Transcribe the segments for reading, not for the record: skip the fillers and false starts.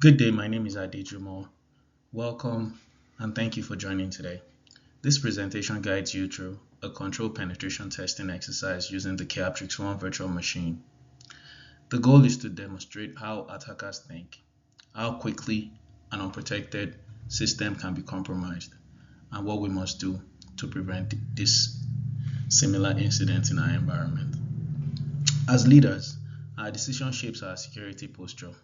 Good day, my name is Adejumo. Welcome and thank you for joining today. This presentation guides you through a controlled penetration testing exercise using the Chaoptrix 1 virtual machine. The goal is to demonstrate how attackers think, how quickly an unprotected system can be compromised, and what we must do to prevent this similar incident in our environment. As leaders, our decision shapes our security posture.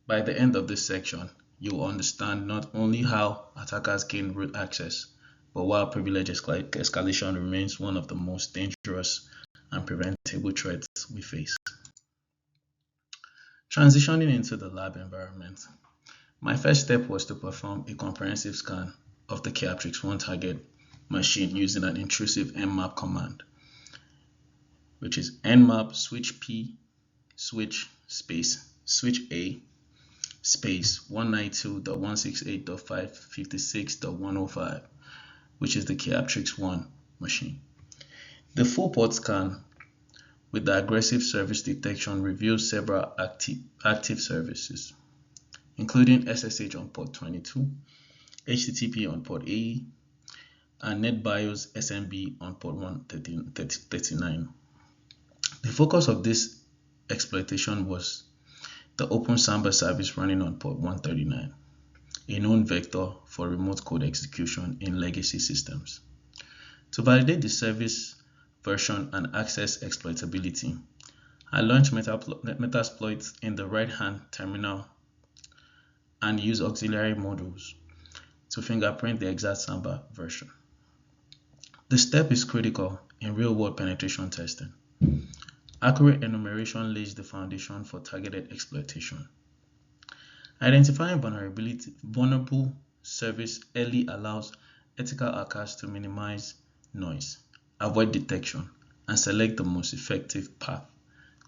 By the end of this section, you will understand not only how attackers gain root access, but why privilege escalation remains one of the most dangerous and preventable threats we face. Transitioning into the lab environment, my first step was to perform a comprehensive scan of the Chaoptrix 1 target machine using an intrusive nmap command, which is nmap switch p switch space switch a space 192.168.556.105, which is the Chaoptrix 1 machine. The full port scan with the aggressive service detection reveals several active services, including SSH on port 22, HTTP on port AE, and NetBIOS SMB on port 139. The focus of this exploitation was the Open Samba service running on port 139, a known vector for remote code execution in legacy systems. To validate the service version and access exploitability, I launched Metasploit in the right-hand terminal and use auxiliary modules to fingerprint the exact Samba version. The step is critical in real-world penetration testing. Accurate enumeration lays the foundation for targeted exploitation. Identifying vulnerable service early allows ethical hackers to minimize noise, avoid detection, and select the most effective path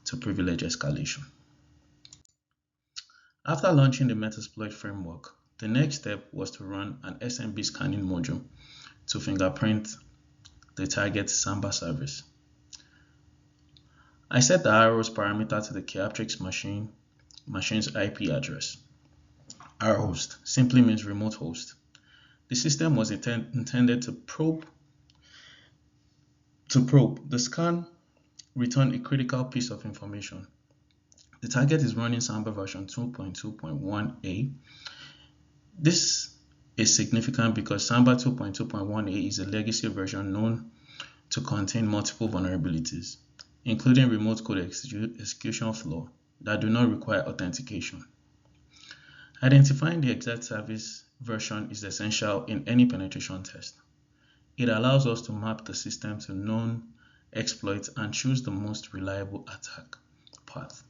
to privilege escalation. After launching the Metasploit framework, the next step was to run an SMB scanning module to fingerprint the target Samba service. I set the RHOST parameter to the Chaoptrix machine's IP address. RHOST simply means remote host. The system was intended to probe. The scan returned a critical piece of information. The target is running Samba version 2.2.1a. This is significant because Samba 2.2.1a is a legacy version known to contain multiple vulnerabilities, including remote code execution flaw that do not require authentication. Identifying the exact service version is essential in any penetration test. It allows us to map the system to known exploits and choose the most reliable attack path.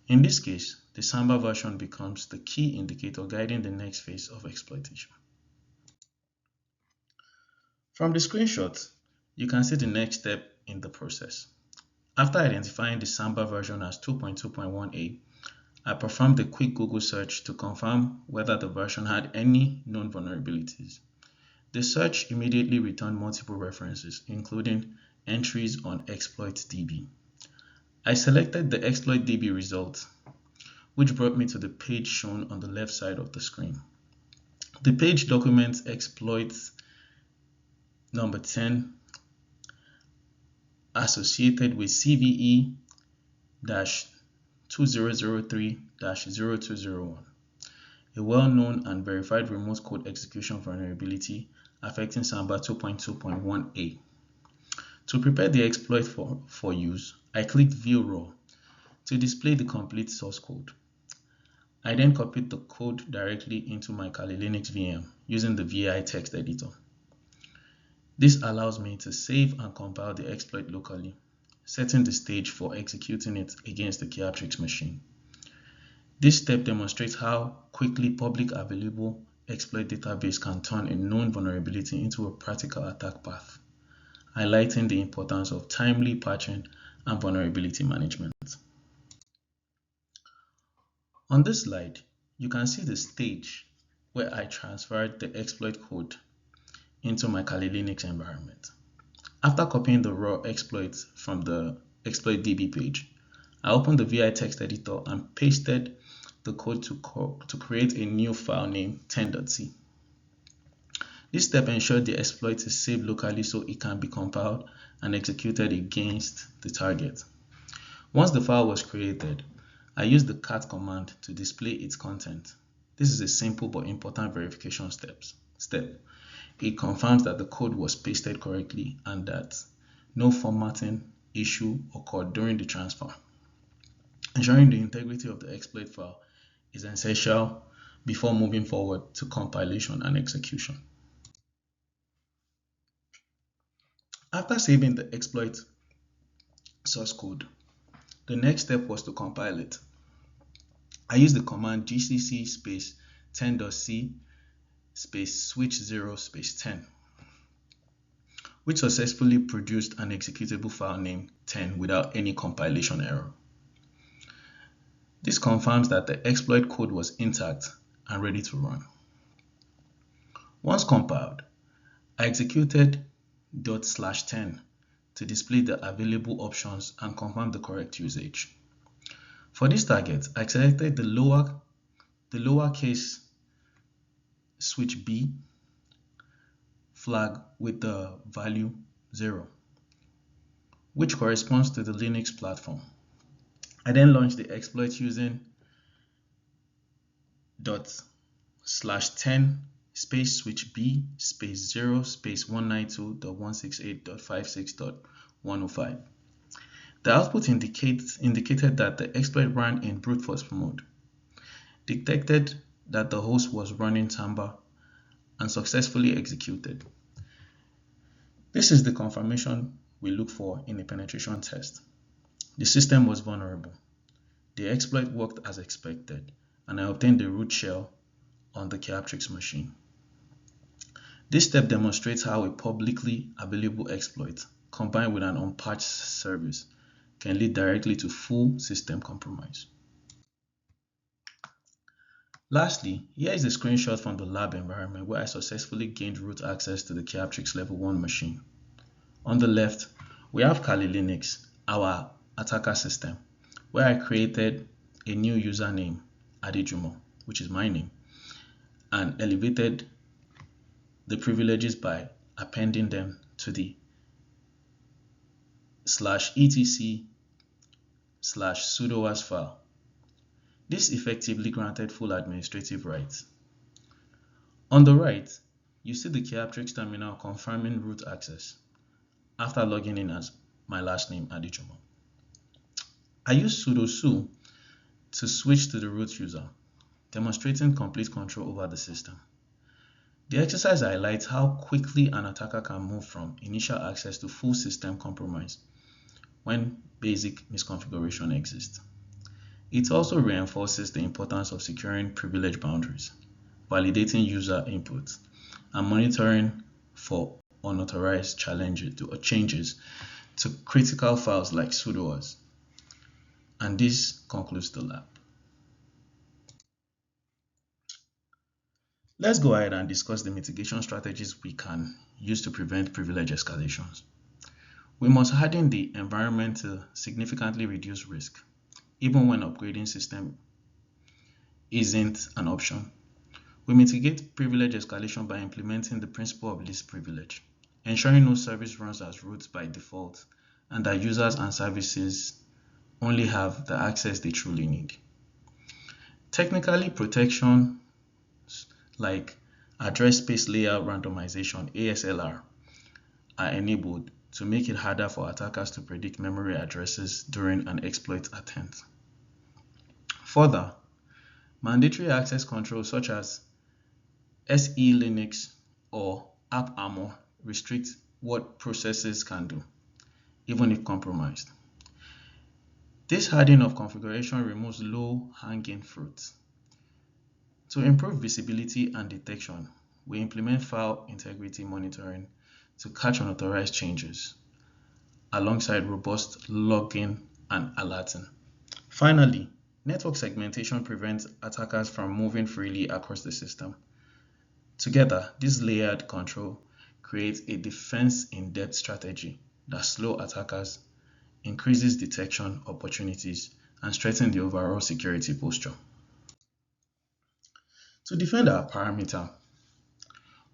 In this case, the Samba version becomes the key indicator guiding the next phase of exploitation. From the screenshot, you can see the next step in the process. After identifying the Samba version as 2.2.1a, I performed a quick Google search to confirm whether the version had any known vulnerabilities. The search immediately returned multiple references, including entries on exploit.db. I selected the exploit.db result, which brought me to the page shown on the left side of the screen. The page documents exploits number 10 associated with CVE-2003-0201, a well-known and verified remote code execution vulnerability affecting Samba 2.2.1a. To prepare the exploit for use, I clicked View Raw to display the complete source code. I then copied the code directly into my Kali Linux VM using the VI text editor. This allows me to save and compile the exploit locally, setting the stage for executing it against the Chaoptrix machine. This step demonstrates how quickly public available exploit database can turn a known vulnerability into a practical attack path, highlighting the importance of timely patching and vulnerability management. On this slide, you can see the stage where I transferred the exploit code into my Kali Linux environment. After copying the raw exploits from the exploit.db page, I opened the VI text editor and pasted the code to create a new file named 10.c. This step ensured the exploit is saved locally so it can be compiled and executed against the target. Once the file was created, I used the cat command to display its content. This is a simple but important verification step. It confirms that the code was pasted correctly and that no formatting issue occurred during the transfer. Ensuring the integrity of the exploit file is essential before moving forward to compilation and execution. After saving the exploit source code, the next step was to compile it. I used the command gcc space 10.c space switch 0 space 10, which successfully produced an executable file named 10 without any compilation error. This confirms that the exploit code was intact and ready to run. Once compiled, I executed ./10 to display the available options and confirm the correct usage. For this target, I selected the lowercase switch B flag with the value 0, which corresponds to the Linux platform. I then launched the exploit using ./10 space switch B space 0 space 192.168.56.105. The output indicated that the exploit ran in brute force mode, detected that the host was running Tamba, and successfully executed. This is the confirmation we look for in a penetration test. The system was vulnerable. The exploit worked as expected, and I obtained the root shell on the Keyaptrix machine. This step demonstrates how a publicly available exploit combined with an unpatched service can lead directly to full system compromise. Lastly, here is a screenshot from the lab environment where I successfully gained root access to the Keyaptrix Level 1 machine. On the left, we have Kali Linux, our attacker system, where I created a new username, Adejumo, which is my name, and elevated the privileges by appending them to the /etc/sudoers file. This effectively granted full administrative rights. On the right, you see the Keyaptrix terminal confirming root access after logging in as my last name, Adejumo. I use sudo su to switch to the root user, demonstrating complete control over the system. The exercise highlights how quickly an attacker can move from initial access to full system compromise when basic misconfiguration exists. It also reinforces the importance of securing privilege boundaries, validating user input, and monitoring for unauthorized changes to critical files like sudoers. And this concludes the lab. Let's go ahead and discuss the mitigation strategies we can use to prevent privilege escalations. We must harden the environment to significantly reduce risk, even when upgrading system isn't an option. We mitigate privilege escalation by implementing the principle of least privilege, ensuring no service runs as root by default, and that users and services only have the access they truly need. Technically, protection like address space layer randomization (ASLR) are enabled to make it harder for attackers to predict memory addresses during an exploit attempt. Further, mandatory access controls such as SE Linux or AppArmor restrict what processes can do, even if compromised. This hardening of configuration removes low-hanging fruit. To improve visibility and detection, we implement file integrity monitoring to catch unauthorized changes, alongside robust logging and alerting. Finally, network segmentation prevents attackers from moving freely across the system. Together, this layered control creates a defense-in-depth strategy that slows attackers, increases detection opportunities, and strengthens the overall security posture. To defend our parameter,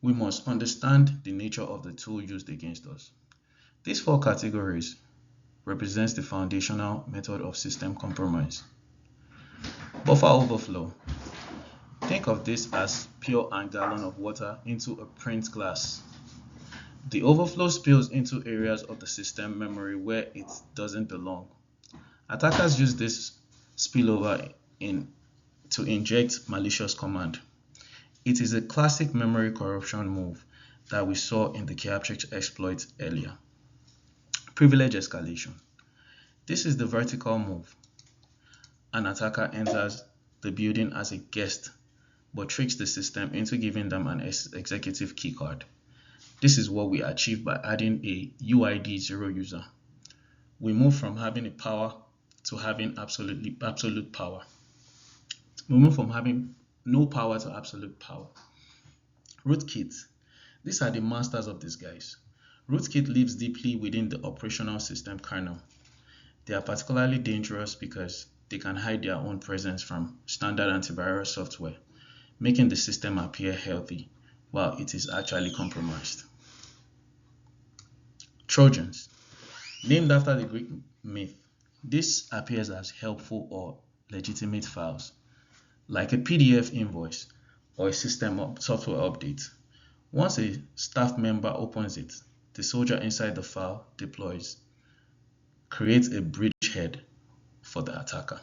we must understand the nature of the tool used against us. These four categories represents the foundational method of system compromise. Buffer overflow. Think of this as pour a gallon of water into a pint glass. The overflow spills into areas of the system memory where it doesn't belong. Attackers use this spillover to inject malicious command. It is a classic memory corruption move that we saw in the Keyaptrix exploit earlier. Privilege escalation. This is the vertical move. An attacker enters the building as a guest but tricks the system into giving them an executive keycard. This is what we achieve by adding a UID 0 user. We move from having a power to having absolute power. We move from having no power to absolute power. Rootkits. These are the masters of disguise. Rootkit lives deeply within the operational system kernel. They are particularly dangerous because they can hide their own presence from standard antivirus software, making the system appear healthy while it is actually compromised. Trojans. Named after the Greek myth, this appears as helpful or legitimate files, like a PDF invoice or a software update. Once a staff member opens it, the soldier inside the file deploys, creates a bridgehead for the attacker.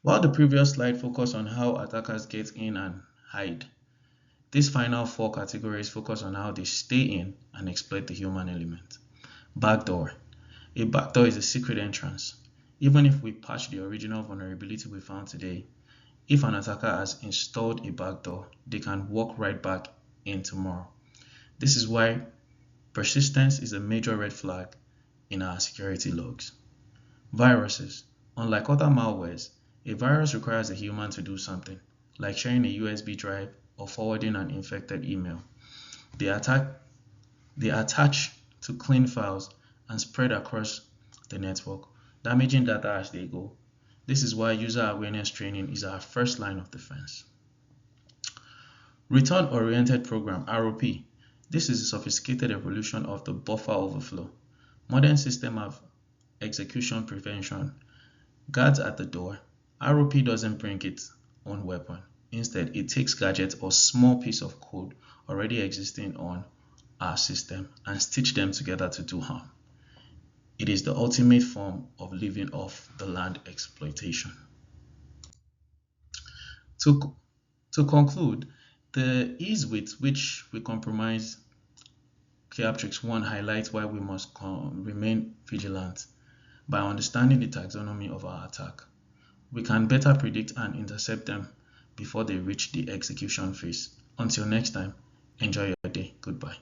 While the previous slide focused on how attackers get in and hide, these final four categories focus on how they stay in and exploit the human element. Backdoor. A backdoor is a secret entrance. Even if we patch the original vulnerability we found today, if an attacker has installed a backdoor, they can walk right back in tomorrow. This is why persistence is a major red flag in our security logs. Viruses. Unlike other malwares, a virus requires a human to do something, like sharing a USB drive or forwarding an infected email. They attach to clean files and spread across the network, damaging data as they go. This is why user awareness training is our first line of defense. Return-oriented program, ROP. This is a sophisticated evolution of the buffer overflow. Modern systems have execution prevention, guards at the door. ROP doesn't bring its own weapon. Instead, it takes gadgets or small piece of code already existing on our system and stitch them together to do harm. It is the ultimate form of living off the land exploitation. To conclude, the ease with which we compromise Keyaptrix 1 highlights why we must remain vigilant. By understanding the taxonomy of our attack, we can better predict and intercept them before they reach the execution phase. Until next time, enjoy your day. Goodbye.